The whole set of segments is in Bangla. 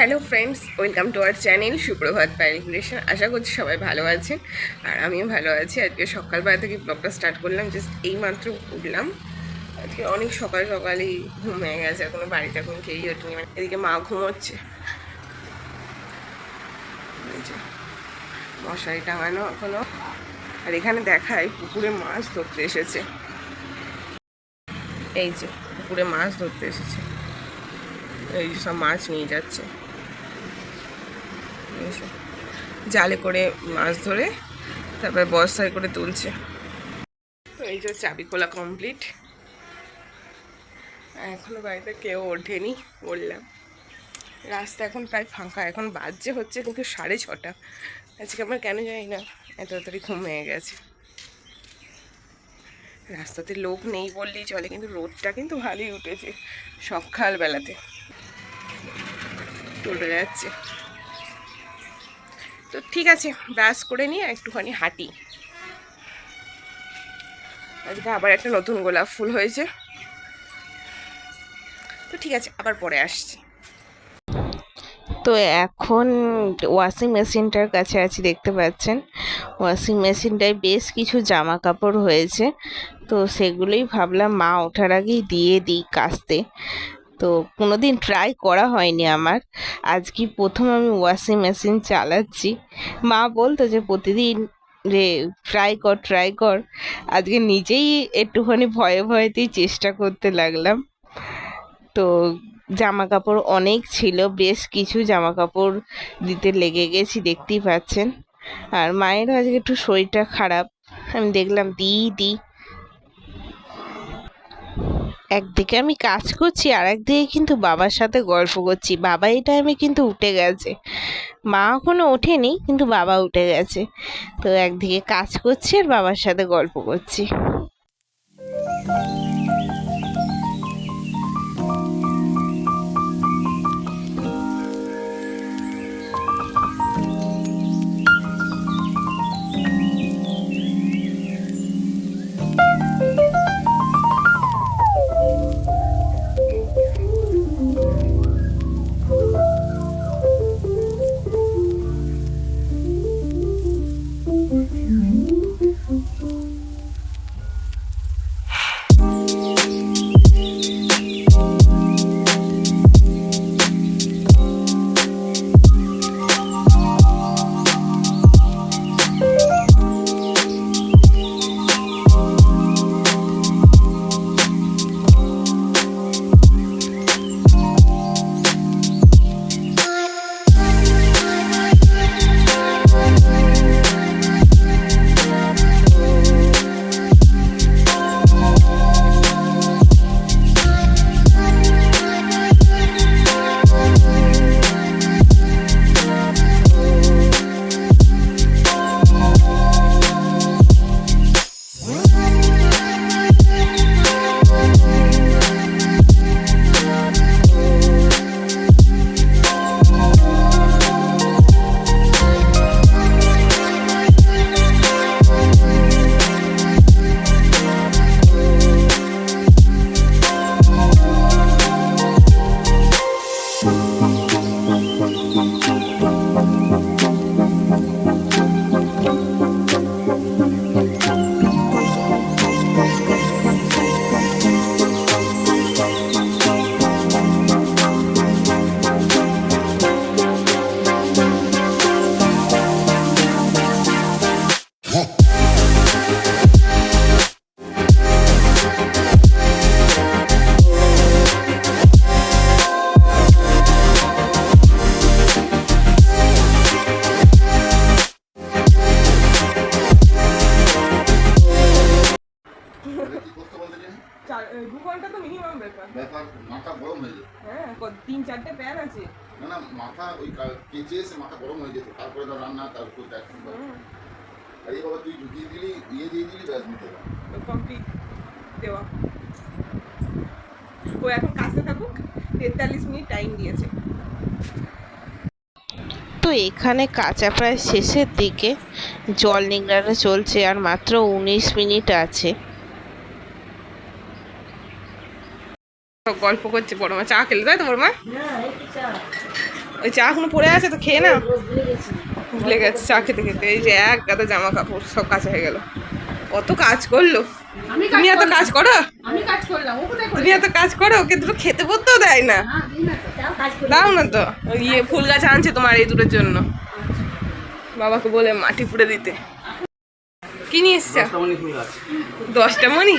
Hello friends, welcome to our channel সুপ্রভাত প্যারিকুলেশন। আশা করছি সবাই ভালো আছেন আর আমিও ভালো আছি। আজকে সকালবেলা থেকে ব্লগটা স্টার্ট করলাম, জাস্ট এইমাত্র উঠলাম। আজকে অনেক সকাল সকালই ঘুম হয়ে গেছে, এখনো বাড়িতে এখন খেয়েই ওঠেনি। এদিকে মা ঘুমোচ্ছে, মশারি টাঙানো এখনো। আর এখানে দেখায় পুকুরে মাছ ধরতে এসেছে, এই যে পুকুরে মাছ ধরতে এসেছে, এই যে সব মাছ নিয়ে যাচ্ছে জালে করে, মাছ ধরে তারপরে বস্তায় করে তুলছে। এই যে চাবি খোলা কমপ্লিট, এখনো বাড়িতে কেউ ওঠেনি বললাম। রাস্তা এখন প্রায় ফাঁকা, এখন বাজছে হচ্ছে কিন্তু 6:30। আজকে আমার কেন জানি না এত তাড়াতাড়ি ঘুম হয়ে গেছে। রাস্তাতে লোক নেই বললেই চলে, কিন্তু রোদটা কিন্তু ভালোই উঠেছে সকালবেলাতে, চলে যাচ্ছে। তো ঠিক আছে, ব্রাশ করে নিয়ে একটুখানি হাঁটি। আজকে আবার একটা নতুন গোলাপ ফুল হয়েছে, তো ঠিক আছে আবার পরে আসছি। তো এখন ওয়াশিং মেশিনটার কাছে আছি, দেখতে পাচ্ছেন। ওয়াশিং মেশিনটায় বেশ কিছু জামা কাপড় হয়েছে, তো সেগুলোই ভাবলাম মা ওঠার আগেই দিয়ে দিই কাচতে। তো কোনোদিন ট্রাই করা হয়নি আমার, আজকে প্রথম আমি ওয়াশিং মেশিন চালাচ্ছি। মা বলতো যে প্রতিদিন যে ট্রাই কর ট্রাই কর, আজকে নিজেই একটুখানি ভয়ে ভয়েতেই চেষ্টা করতে লাগলাম। তো জামা কাপড় অনেক ছিল, বেশ কিছু জামা কাপড় দিতে লেগে গেছি, দেখতেই পাচ্ছেন। আর মায়েরও আজকে একটু শরীরটা খারাপ, আমি দেখলাম দিই। একদিকে আমি কাজ করছি আর একদিকে কিন্তু বাবার সাথে গল্প করছি। বাবা এই টাইমে কিন্তু উঠে গেছে, মা এখনো ওঠেনি কিন্তু বাবা উঠে গেছে। তো একদিকে কাজ করছি আর বাবার সাথে গল্প করছি। মাথা গরম হয়ে যেত। হ্যাঁ, 3-4টে প্যান আছে। না মাথা ওই কেচে এসে মাথা গরম হয়ে যেত, তারপরে তো রান্না, তারপর দেখুন। আর এই বাবা তুই ঢুকিয়ে দিলি, দিয়ে দিলি, ব্যাস নিতে কমপ্লিট দেওয়া। ও এখন কাজে থাকুক, 43 মিনিট টাইম দিয়েছে। তো এখানে কাঁচা প্রায় শেষের দিকে, জল নিংড়ানো চলছে আর মাত্র 19 মিনিট আছে। গল্প করছে বড় মা, চা খেলে, তাই তো বড় মা? ওই চা এখনো পড়ে আছে তো খেয়ে না, ভুলে গেছে চা খেতে খেতে। এই যে এক গাদা জামা কাপড় সব কাঁচা হয়ে গেল। কত কাজ করলো। তুমি এত কাজ করো, তুমি এত কাজ করো, ওকে দুটো খেতে পড়তেও দেয় না। দাও না তো, ওই ফুল গাছ আনছে তোমার এই দুটোর জন্য, বাবাকে বলে মাটি পুড়ে দিতে। কি নিয়ে এসছো? 10টা মণি।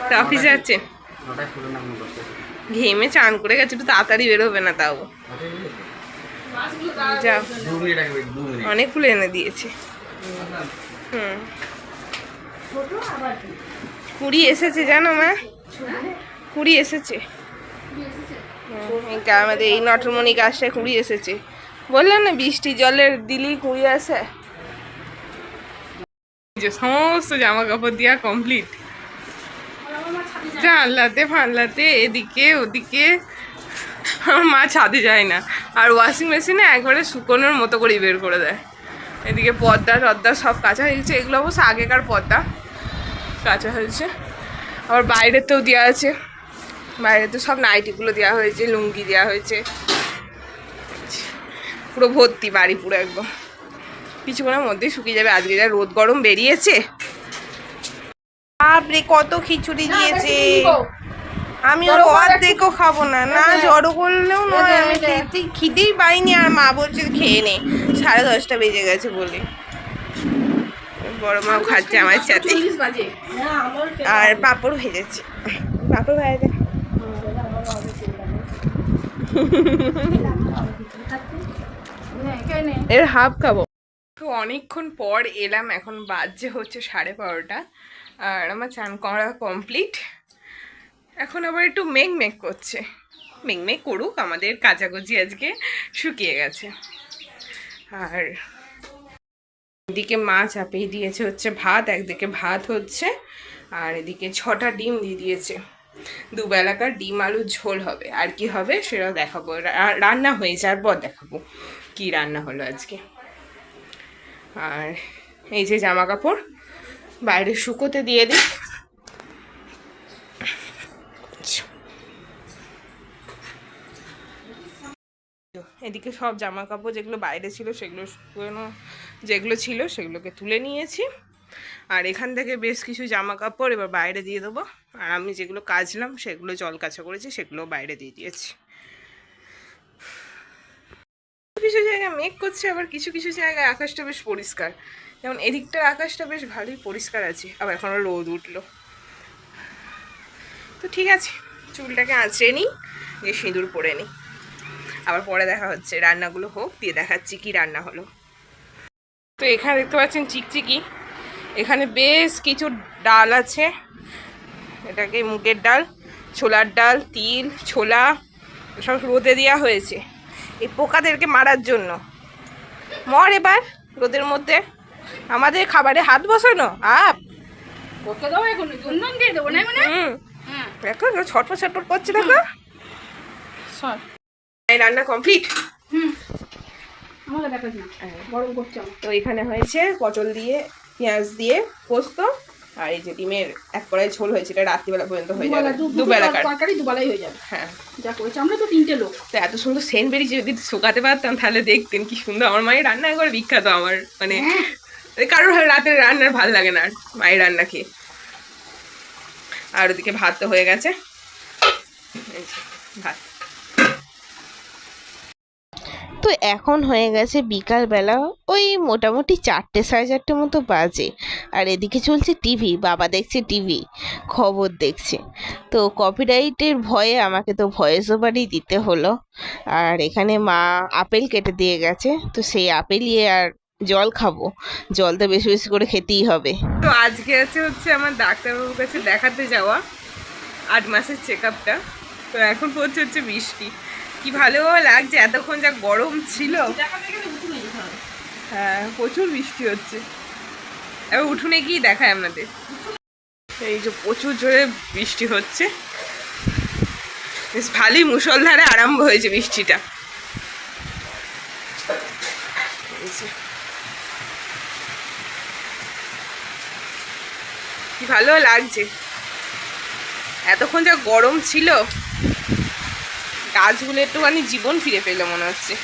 তা অফিসে আছে, ঘেমে চান করে গেছে, একটু তাড়াতাড়ি বেরোবে না তাও। যা অনেকগুলো এনে দিয়েছে। কুড়ি এসেছে জানো মা, কুড়ি এসেছে। আমাদের এই নটরমণি গাছটায় কুড়ি এসেছে। বললাম না বৃষ্টি জলের দিলেই কুড়ি আসে। সমস্ত জামা কাপড় দিয়া কমপ্লিট, জানলাতে ফানলাতে এদিকে ওদিকে। আমার মা ছাদে যায় না, আর ওয়াশিং মেশিনে একবারে শুকোনোর মতো করেই বের করে দেয়। এদিকে পর্দা টর্দা সব কাঁচা হয়ে গেছে, এগুলো অবশ্য আগেকার পর্দা, কাঁচা হয়েছে। আবার বাইরেতেও দেওয়া আছে, বাইরেতে সব নাইটিগুলো দেওয়া হয়েছে, লুঙ্গি দেওয়া হয়েছে, পুরো ভর্তি বাড়ি পুরো একদম। কিছুক্ষণের মধ্যেই শুকিয়ে যাবে। আজকে যা রোদ গরম বেরিয়েছে, বাপরে কত খিচুড়ি দিয়েছে। আমি ওর অর্ধেকও খাবো না, না জড়ো করলেও নয়, আমি খিদেই পাইনি। আর মা বলছে খেয়ে নে, 10:30 বেজে গেছে বলে। বড় মাও খাচ্ছে আমার সাথে, আর পাঁপড় ভেজেছে। পাঁপড় ভেজে এর হাফ খাবো। তো অনেকক্ষণ পর এলাম, এখন বাজে হচ্ছে 12:30, আর আমার চান করা কমপ্লিট। এখন আবার একটু মেঘ করছে, মেঘ করুক, আমাদের কাচাকুচি আজকে শুকিয়ে গেছে। আর এদিকে মা চাপিয়ে দিয়েছে হচ্ছে ভাত, একদিকে ভাত হচ্ছে, আর এদিকে 6টা ডিম দিয়ে দিয়েছে। দুবেলাকার ডিম আলুর ঝোল হবে, আর কি হবে সেটা দেখাবো। রান্না হয়ে যাওয়ার পর দেখাবো কি রান্না হলো আজকে। আর এই যে জামা কাপড় বাইরে শুকোতে দিয়ে দিই। এদিকে সব জামা কাপড় যেগুলো বাইরে ছিল সেগুলো শুকোনো, যেগুলো ছিল সেগুলোকে তুলে নিয়েছি। আর এখান থেকে বেশ কিছু জামা কাপড় এবার বাইরে দিয়ে দেবো। আর আমি যেগুলো কাচলাম সেগুলো জল কাচা করেছি, সেগুলো বাইরে দিয়ে দিয়েছি। কিছু জায়গায় মেঘ করছে, আবার কিছু কিছু জায়গায় আকাশটা বেশ পরিষ্কার। যেমন এদিকটার আকাশটা বেশ ভালোই পরিষ্কার আছে, আবার এখন রোদ উঠলো। তো ঠিক আছে, চুলটাকে আঁচড়ে নিই, দিয়ে সিঁদুর পরে নিই। আবার পরে দেখা হচ্ছে, রান্নাগুলো হোক, দিয়ে দেখাচ্ছি কি রান্না হলো। তো এখানে দেখতে পাচ্ছেন চিকচিকি, এখানে বেশ কিছু ডাল আছে। এটাকে মুগের ডাল, ছোলার ডাল, তিল, ছোলা সব রোদে দেওয়া হয়েছে এই পোকাদেরকে মারার জন্য। মর এবার রোদের মধ্যে, আমাদের খাবারে হাত বসানো আপ দেখো ছটপট ছটপট করছে, দেখো রান্না কমপ্লিট। তো এখানে হয়েছে পটল দিয়ে পেঁয়াজ দিয়ে পোস্ত, আর এই যে ডিমের এক কড়াই ঝোল হয়েছে, এটা রাত্রিবেলা পর্যন্ত হয়ে যাবে, দুবেলাই হয়ে যাবে। হ্যাঁ যা করেছে, আমরা তো 3টে লোক। তো এত সুন্দর সেন্ট বেরিয়েছে, যদি শুকাতে পারতাম তাহলে দেখতেন কি সুন্দর। আমার মায়ের রান্না একবার বিখ্যাত, আমার মানে কারোর রাতের রান্নার ভালো লাগে না মায়ের রান্না খেয়ে। আর ওদিকে ভাত তো হয়ে গেছে, ভাত। তো এখন হয়ে গেছে বিকালবেলা, ওই মোটামুটি 4টে 4:30 মতো বাজে। আর এদিকে চলছে টিভি, বাবা দেখছে টিভি, খবর দেখছে। তো কপিরাইটের ভয়ে আমাকে তো ভয়েস ওভারই দিতে হলো। আর এখানে মা আপেল কেটে দিয়ে গেছে, তো সেই আপেলই আর জল খাবো, জল তো বেশি বেশি করে খেতেই হবে। তো আজকে হচ্ছে আমার ডাক্তারবাবুর কাছে দেখাতে যাওয়া 8 মাসের চেক আপটা। তো এখন পড়ছে হচ্ছে বৃষ্টি, কি ভালো লাগছে, এতক্ষণ যা গরম ছিল। হ্যাঁ প্রচুর বৃষ্টি হচ্ছে, এবার উঠোনে গিয়ে দেখায় আপনাদের। এই যে প্রচুর জোরে বৃষ্টি হচ্ছে, বেশ ভালোই মুষলধারে আরম্ভ হয়েছে বৃষ্টিটা। কি ভালো লাগছে, এতক্ষণ যা গরম ছিল গাছগুলো একটুখানি জীবন ফিরে পেলো মনে হচ্ছে।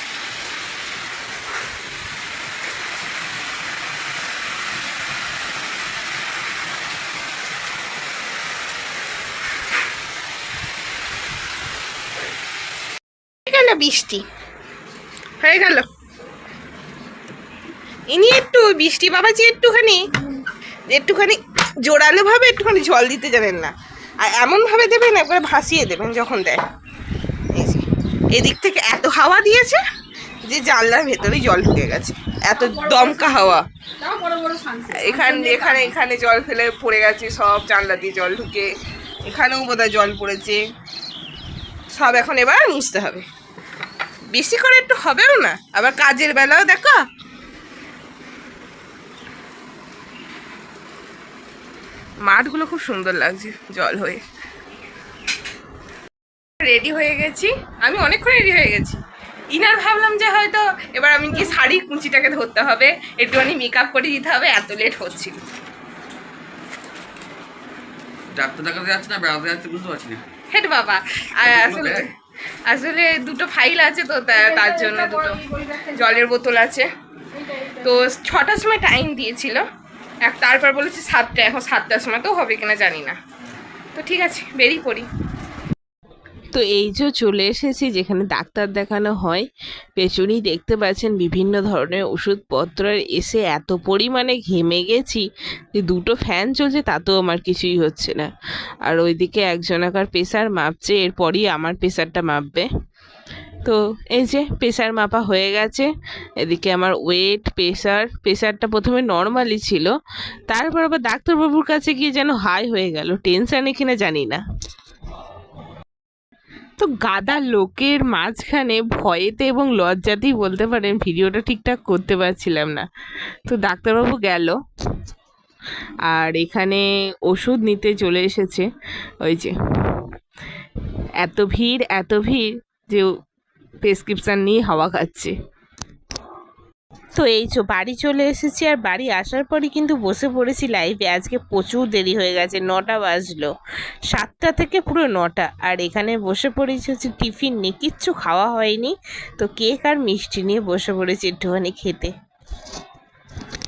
গেল বৃষ্টি হয়ে গেল, ইনি একটু বৃষ্টি বাবাজি একটুখানি জোরালো ভাবে একটুখানি জল দিতে জানেন না, আর এমন ভাবে দেবেন একবারে ভাসিয়ে দেবেন যখন দেয়। এই যে এদিক থেকে এত হাওয়া দিয়েছে যে জানলার ভেতরেই জল ঢুকে গেছে, এত দমকা হাওয়া। এখানে জল ফেলে পড়ে গেছে সব, জানলা দিয়ে জল ঢুকে, এখানেও বোধহয় জল পড়েছে সব। এখন এবার মুছতে হবে, বেশি করে একটু হবেও না, আবার কাজের বেলাও দেখো। মাঠগুলো খুব সুন্দর লাগছে জল হয়ে। রেডি হয়ে গেছি, আমি অনেকক্ষণ রেডি হয়ে গেছি। ইনার ভাবলাম যে হয়তো এবার আমি কি শাড়ি কুঁচিটাকে ধরতে হবে, একটুখানি মেকআপ করে দিতে হবে, এত লেট হচ্ছিল। ডাক্তার দেখাতে যাচ্ছে না, বেড়াতে যাচ্ছে বুঝতে পারছি না। হেট বাবা, আসলে দুটো ফাইল আছে তো, তার জন্য দুটো জলের বোতল আছে। তো 6টার সময় টাইম দিয়েছিল, তারপর বলেছে 7টা, এখন 7টার সময় তো হবে কিনা জানি না। তো ঠিক আছে, বেরিয়ে পড়ি। তো এই যে চলে এসেছি যেখানে ডাক্তার দেখানো হয়, পেছনেই দেখতে পাচ্ছেন বিভিন্ন ধরনের ওষুধপত্র। এসে এত পরিমাণে ঘেমে গেছি যে দুটো ফ্যান চলছে তাতেও আমার কিছুই হচ্ছে না। আর ওইদিকে একজনাকার প্রেশার মাপছে, এরপরই আমার প্রেশারটা মাপবে। তো এই যে প্রেশার মাপা হয়ে গেছে, এদিকে আমার ওয়েট, প্রেশারটা প্রথমে নর্মালি ছিল, তারপর আবার ডাক্তারবাবুর কাছে গিয়ে যেন হাই হয়ে গেল, টেনশানে কিনা জানি না। তো গাদা লোকের মাঝখানে ভয়েতে এবং লজ্জাতেই বলতে পারেন ভিডিওটা ঠিকঠাক করতে পারছিলাম না। তো ডাক্তারবাবু গেল, আর এখানে ওষুধ নিতে চলে এসেছে। ওই যে এত ভিড় যে প্রেসক্রিপশান নিয়ে হাওয়া খাচ্ছে। তো এই যে বাড়ি চলে এসেছি, আর বাড়ি আসার পরই কিন্তু বসে পড়েছি লাইভে। আজকে প্রচুর দেরি হয়ে গেছে, 9টা বাজলো, 7টা থেকে পুরো 9টা। আর এখানে বসে পড়েছি হচ্ছে টিফিন নিয়ে, কিচ্ছু খাওয়া হয়নি, তো কেক আর মিষ্টি নিয়ে বসে পড়েছি একটুখানি খেতে।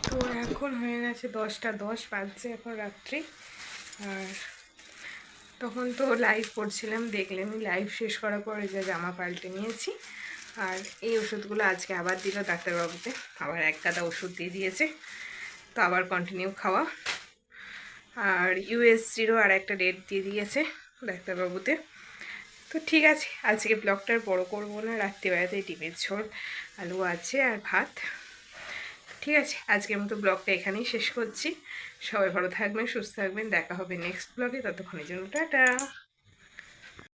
তো এখন হয়ে গেছে 10টা 10 বাজছে এখন রাত্রি। আর তখন তো লাইভ করছিলাম, দেখলেনই লাইভ শেষ করার পরে যে জামা পাল্টে নিয়েছি। আর এই ওষুধগুলো আজকে আবার দিল ডাক্তারবাবুতে, আবার এক গাদা ওষুধ দিয়ে দিয়েছে, তো আবার কন্টিনিউ খাওয়া। আর ইউএসজিরও আর একটা ডেট দিয়ে দিয়েছে ডাক্তারবাবুতে। তো ঠিক আছে, আজকে ব্লগটার বড় করবো না, রাত্রিবেলাতে ডিমের ঝোল, আলু আছে আর ভাত। ঠিক আছে, আজকের মতো ব্লগটা এখানেই শেষ করছি। সবাই ভালো থাকবেন, সুস্থ থাকবেন, দেখা হবে নেক্সট ব্লগে, ততক্ষণের জন্য টাটা।